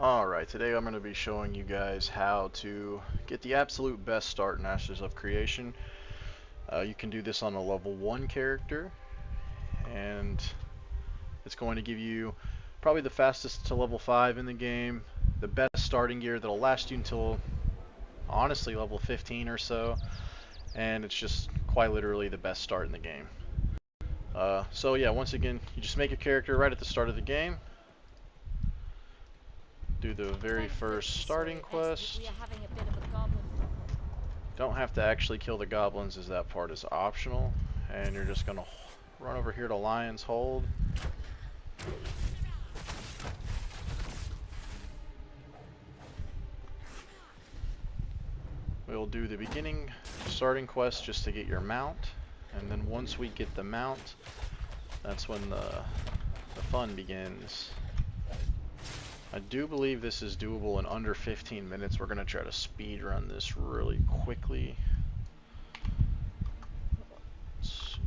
Alright, today I'm going to be showing you guys how to get the absolute best start in Ashes of Creation. You can do this on a level 1 character, and it's going to give you probably the fastest to level 5 in the game, the best starting gear that'll last you until, honestly, level 15 or so, and it's just quite literally the best start in the game. So yeah, once again, you just make your character right at the start of the game. Do the very first starting quest. Don't have to actually kill the goblins, as that part is optional. And you're just gonna run over here to Lion's Hold. We'll do the beginning starting quest just to get your mount, and then once we get the mount, that's when the fun begins. I do believe this is doable in under 15 minutes. We're gonna try to speed run this really quickly. Let's see.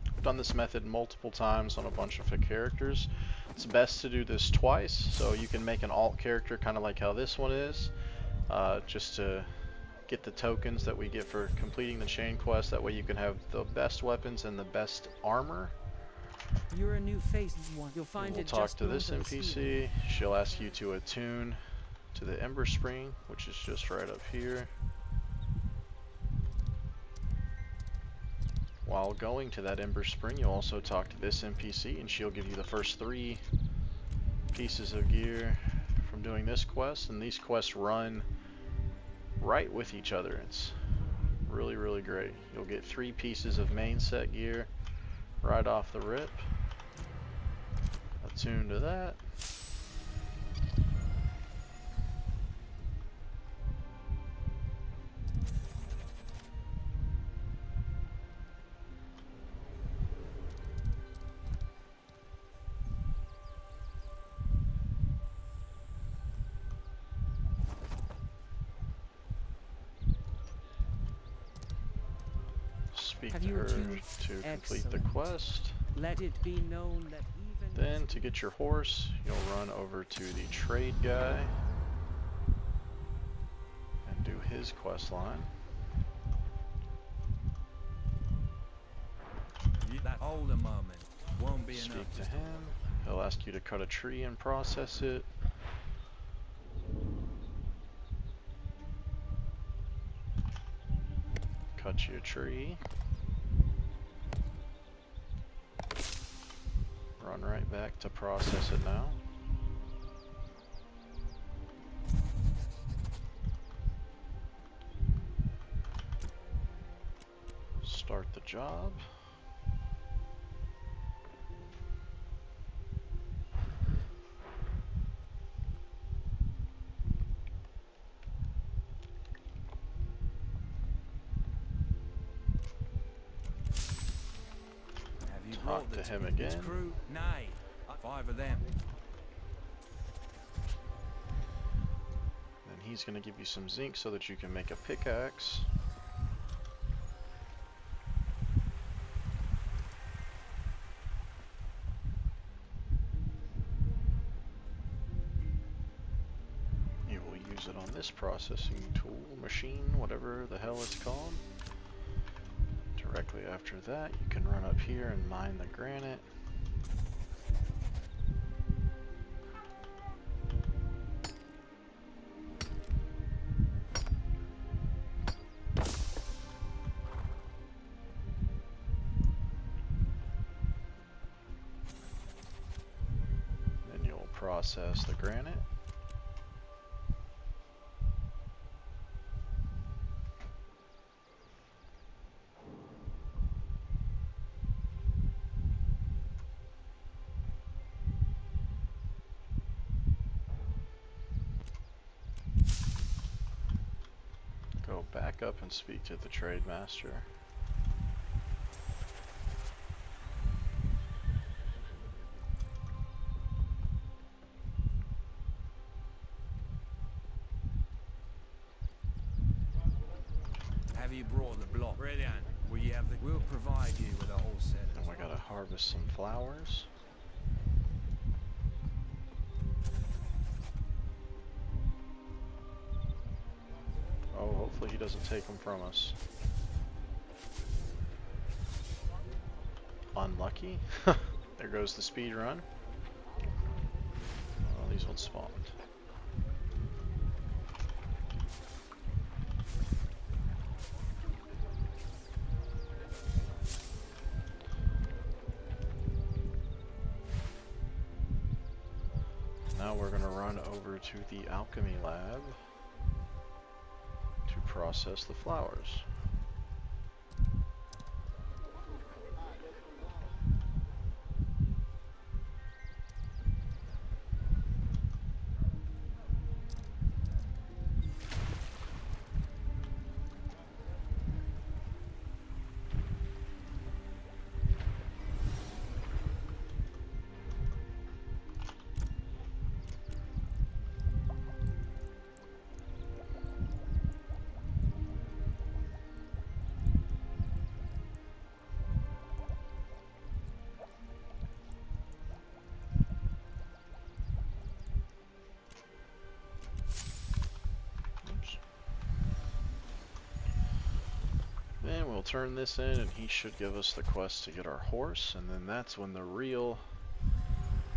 I've done this method multiple times on a bunch of characters. It's best to do this twice, so you can make an alt character kind of like how this one is, just to get the tokens that we get for completing the chain quest. That way you can have the best weapons and the best armor. You're a new face. You'll find we'll it talk just to this NPC. She'll ask you to attune to the Ember Spring, which is just right up here. While going to that Ember Spring, you'll also talk to this NPC, and she'll give you the first 3 pieces of gear from doing this quest, and these quests run right with each other. It's really, really great. You'll get 3 pieces of main set gear right off the rip. Attune to that. Speak to her to complete the quest. Let it be known that even then, to get your horse, you'll run over to the trade guy and do his quest line. Hold a moment. Won't be Speak enough to him. He'll ask you to cut a tree and process it. Cut you a tree. Run right back to process it now. Start the job. Talk to him again. Crew? Nay, 5 of them. And he's going to give you some zinc so that you can make a pickaxe. You will use it on this processing tool, machine, whatever the hell it's called. Directly after that, you can run up here and mine the granite. Then you'll process the granite. Go back up and speak to the trade master. Have you brought the block? Brilliant. Will you have the? We'll provide you with a whole set. And we gotta harvest some flowers. Oh, hopefully he doesn't take them from us. Unlucky. There goes the speed run. Oh, these ones spawned. Now we're going to run over to the alchemy lab to process the flowers. Then we'll turn this in and he should give us the quest to get our horse, and then that's when the real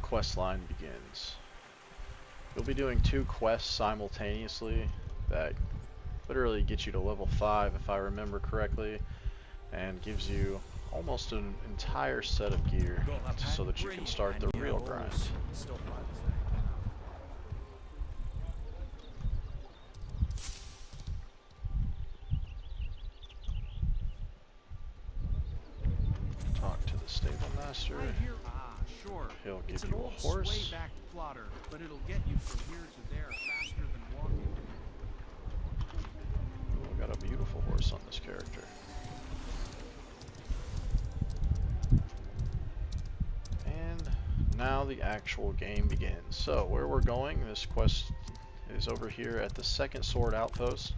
quest line begins. You'll be doing 2 quests simultaneously that literally get you to level 5 if I remember correctly, and gives you almost an entire set of gear so that you can start the real grind. Talk to the stable master. Sure. He'll It's give an you a old horse. sway-back plotter, but it'll get you from here to there faster than walking. Ooh, we got a beautiful horse on this character. And now the actual game begins. So where we're going, this quest is over here at the second sword outpost.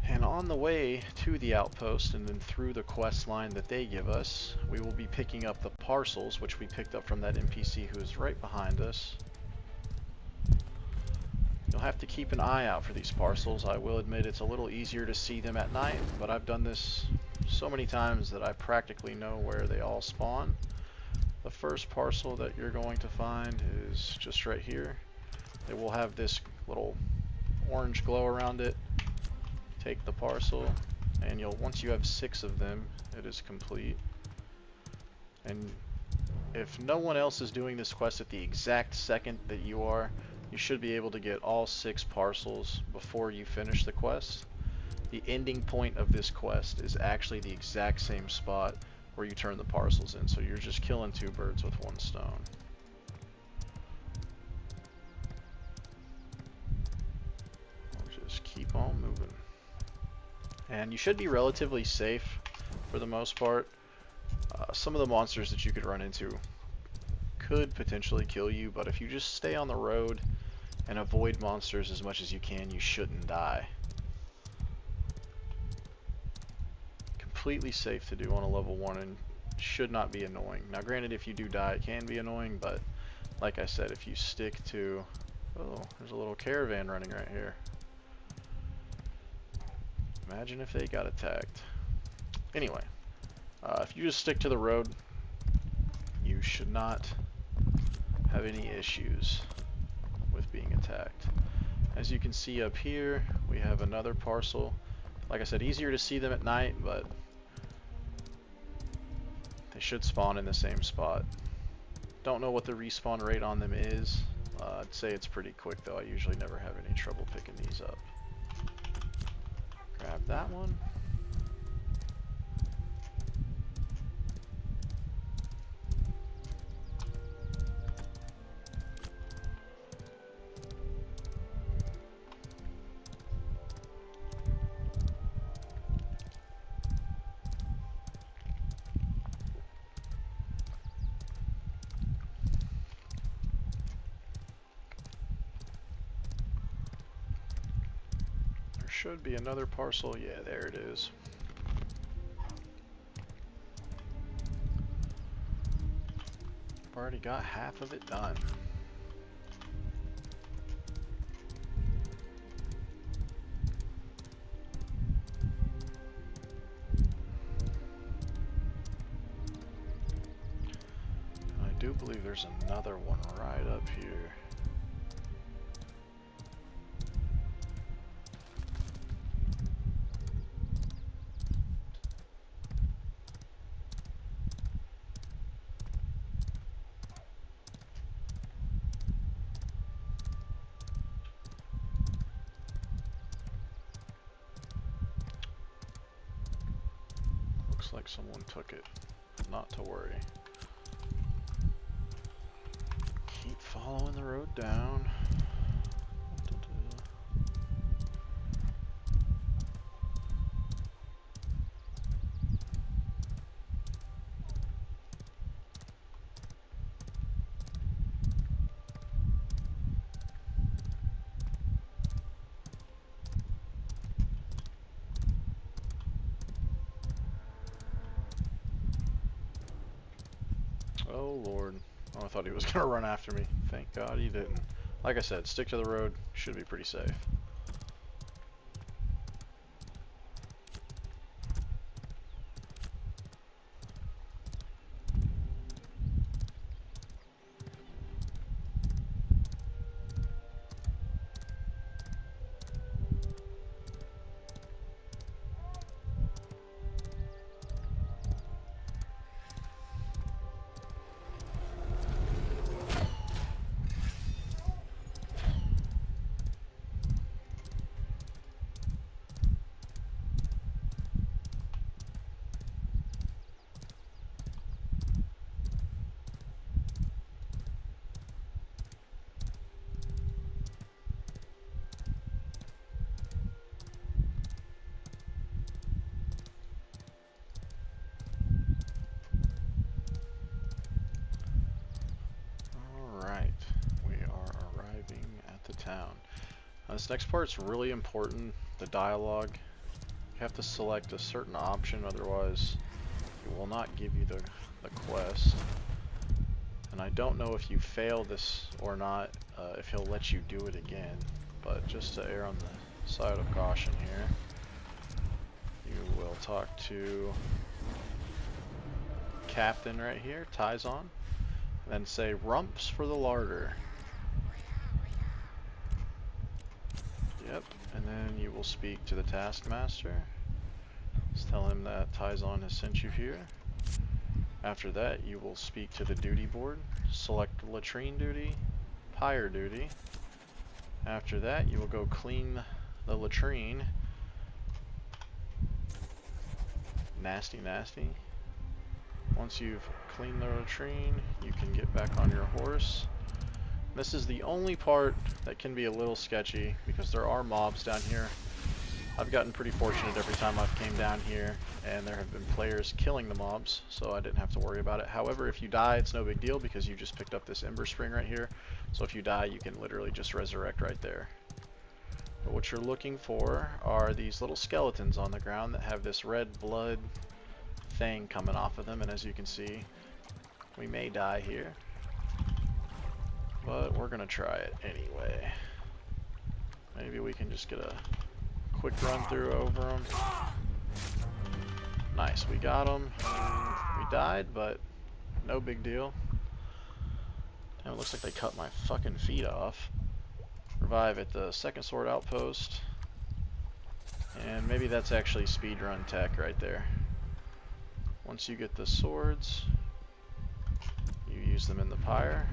And on the way to the outpost and then through the quest line that they give us, we will be picking up the parcels, which we picked up from that NPC who is right behind us. You'll have to keep an eye out for these parcels. I will admit it's a little easier to see them at night, but I've done this so many times that I practically know where they all spawn. The first parcel that you're going to find is just right here. It will have this little orange glow around it. Take the parcel, and once you have 6 of them, it is complete. And if no one else is doing this quest at the exact second that you are, you should be able to get all 6 parcels before you finish the quest. The ending point of this quest is actually the exact same spot where you turn the parcels in, so you're just killing 2 birds with 1 stone. We'll just keep on moving. And you should be relatively safe for the most part. Some of the monsters that you could run into could potentially kill you, but if you just stay on the road and avoid monsters as much as you can, you shouldn't die. Completely safe to do on a level 1 and should not be annoying. Now granted, if you do die it can be annoying, but like I said, if you stick to... Oh, there's a little caravan running right here. Imagine if they got attacked. Anyway, if you just stick to the road, you should not have any issues with being attacked. As you can see up here, we have another parcel. Like I said, easier to see them at night, but they should spawn in the same spot. Don't know what the respawn rate on them is. I'd say it's pretty quick though. I usually never have any trouble picking these up. Grab that one. should be another parcel. Yeah, there it is. I've already got half of it done. I do believe there's another one right up here. Looks like someone took it. Not to worry. Keep following the road down. Oh Lord. Oh, I thought he was gonna run after me. Thank God he didn't. Like I said, stick to the road. Should be pretty safe. Alright, we are arriving at the town. Now, this next part's really important, the dialogue. You have to select a certain option, otherwise it will not give you the quest. And I don't know if you fail this or not, if he'll let you do it again. But just to err on the side of caution here, you will talk to Captain right here, Tyzon, and then say rumps for the larder. Yep, and then you will speak to the Taskmaster. Just tell him that Tyzon has sent you here. After that, you will speak to the duty board. Select latrine duty, pyre duty. After that, you will go clean the latrine. Nasty, nasty. Once you've cleaned the latrine, you can get back on your horse. This is the only part that can be a little sketchy because there are mobs down here. I've gotten pretty fortunate every time I've came down here and there have been players killing the mobs, so I didn't have to worry about it. However, if you die, it's no big deal because you just picked up this ember spring right here. So if you die, you can literally just resurrect right there. But what you're looking for are these little skeletons on the ground that have this red blood thing coming off of them, and as you can see, we may die here. But we're gonna try it anyway. Maybe we can just get a quick run through over them. Nice, we got them. We died, but no big deal. Damn, it looks like they cut my fucking feet off. Revive at the second sword outpost. And maybe that's actually speedrun tech right there. Once you get the swords, you use them in the pyre.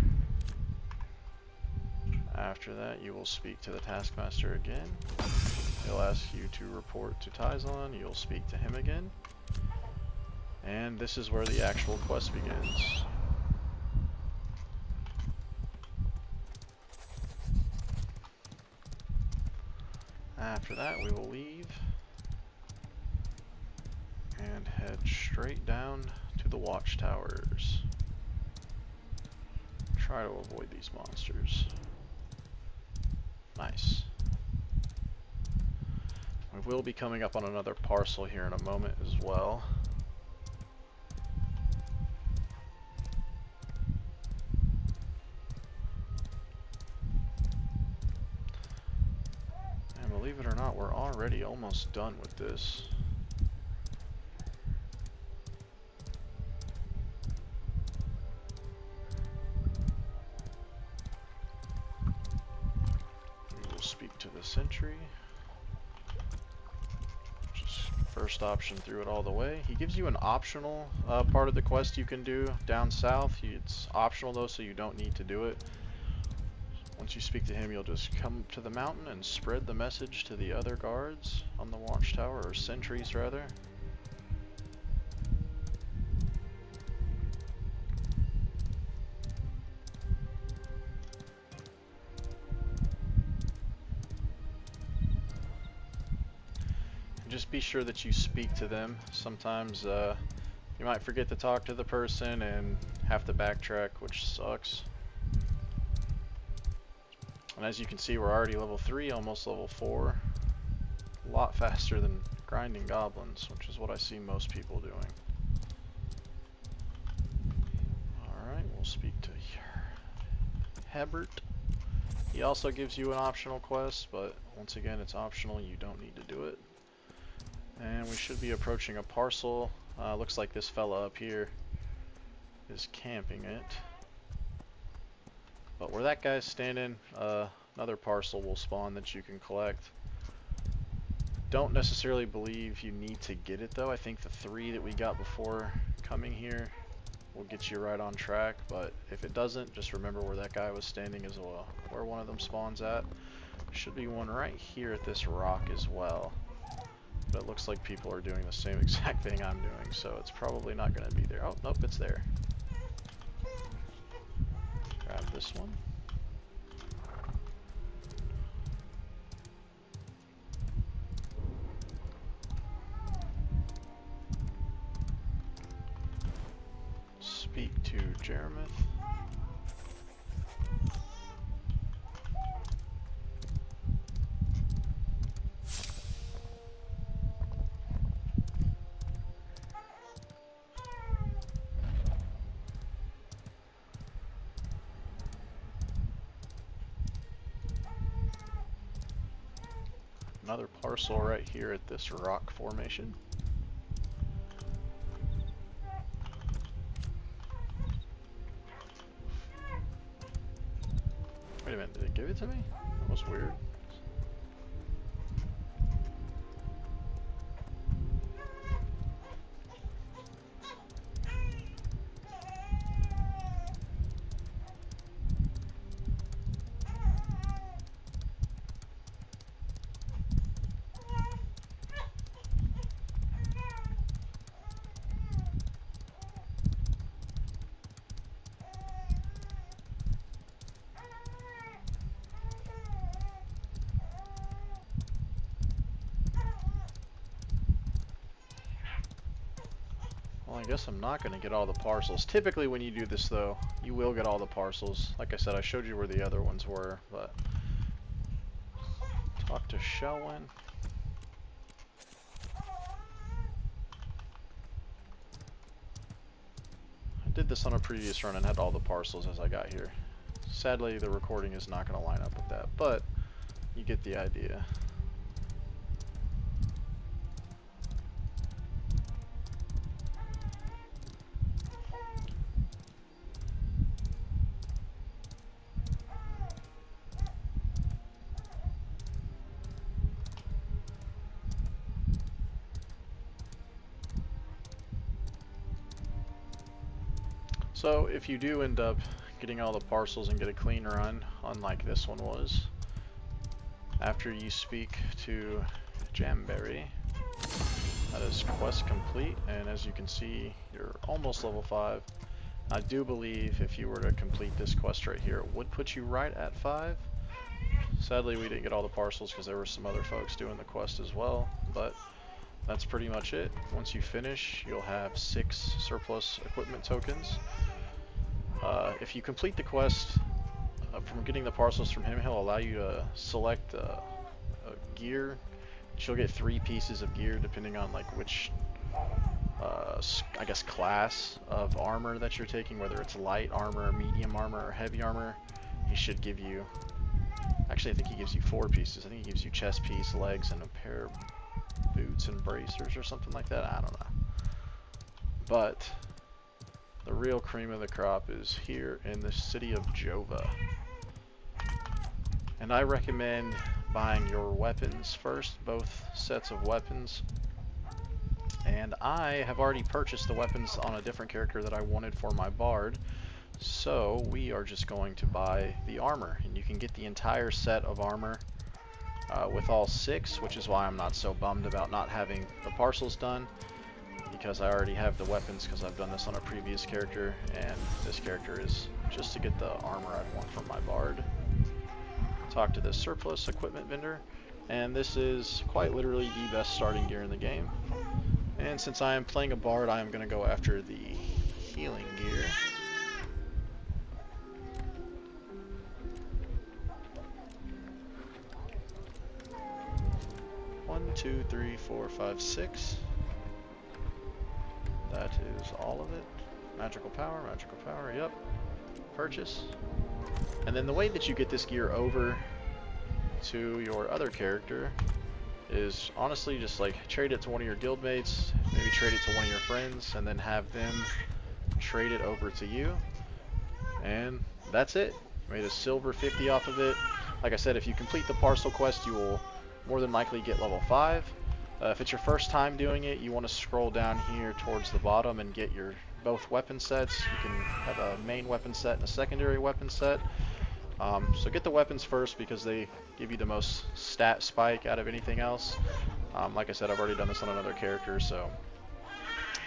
After that, you will speak to the Taskmaster again. He'll ask you to report to Tyzon. You'll speak to him again. And this is where the actual quest begins. After that, we will leave and head straight down to the watchtowers. Try to avoid these monsters. Nice. will be coming up on another parcel here in a moment as well. And believe it or not, we're already almost done with this. We will speak to the sentry. Just first option through it all the way. He gives you an optional part of the quest you can do down south. It's optional though, so you don't need to do it. Once you speak to him, you'll just come to the mountain and spread the message to the other guards on the watchtower, or sentries rather. And just be sure that you speak to them. Sometimes you might forget to talk to the person and have to backtrack, which sucks. And as you can see, we're already level 3, almost level 4. A lot faster than grinding goblins, which is what I see most people doing. Alright, we'll speak to Hebert. He also gives you an optional quest, but once again, it's optional. You don't need to do it. And we should be approaching a parcel. Looks like this fella up here is camping it. But where that guy's standing, another parcel will spawn that you can collect. Don't necessarily believe you need to get it though. I think the 3 that we got before coming here will get you right on track. But if it doesn't, just remember where that guy was standing as well. Where one of them spawns at. Should be one right here at this rock as well. But it looks like people are doing the same exact thing I'm doing, so it's probably not going to be there. Oh, nope, it's there. Grab this one. Speak to Jeremith. Another parcel right here at this rock formation. Wait a minute, did it give it to me? That was weird. Well, I guess I'm not going to get all the parcels. Typically when you do this though, you will get all the parcels. Like I said, I showed you where the other ones were, but... Talk to Shelwyn. I did this on a previous run and had all the parcels as I got here. Sadly, the recording is not going to line up with that, but you get the idea. So if you do end up getting all the parcels and get a clean run, unlike this one was, after you speak to Jamberry, that is quest complete, and as you can see, you're almost level 5. I do believe if you were to complete this quest right here, it would put you right at 5. Sadly, we didn't get all the parcels because there were some other folks doing the quest as well, but that's pretty much it. Once you finish, you'll have 6 surplus equipment tokens. If you complete the quest, from getting the parcels from him, he'll allow you to select a gear she'll get 3 pieces of gear depending on like which I guess class of armor that you're taking, whether it's light armor, medium armor, or heavy armor. He should give you, actually I think he gives you 4 pieces. I think he gives you chest piece, legs, and a pair of boots and bracers or something like that. I don't know. But the real cream of the crop is here in the city of Jova. And I recommend buying your weapons first, both sets of weapons. And I have already purchased the weapons on a different character that I wanted for my bard. So we are just going to buy the armor. And you can get the entire set of armor with all 6, which is why I'm not so bummed about not having the parcels done. Because I already have the weapons, because I've done this on a previous character. And this character is just to get the armor I want from my bard. Talk to this surplus equipment vendor. And this is quite literally the best starting gear in the game. And since I am playing a bard, I am going to go after the healing gear. One, two, three, four, five, 6. That is all of it. Magical power, yep. Purchase. And then the way that you get this gear over to your other character is honestly just like trade it to one of your guildmates, maybe trade it to one of your friends, and then have them trade it over to you. And that's it. Made a silver 50 off of it. Like I said, if you complete the parcel quest, you will more than likely get level 5. If it's your first time doing it, you want to scroll down here towards the bottom and get your both weapon sets. You can have a main weapon set and a secondary weapon set. So get the weapons first because they give you the most stat spike out of anything else. Like I said, I've already done this on another character, so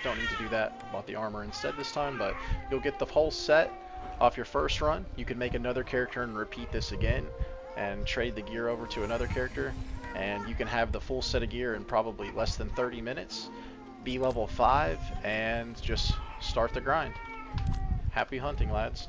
don't need to do that. Bought the armor instead this time, but you'll get the whole set off your first run. You can make another character and repeat this again and trade the gear over to another character, and you can have the full set of gear in probably less than 30 minutes, be level 5, and just start the grind. Happy hunting, lads.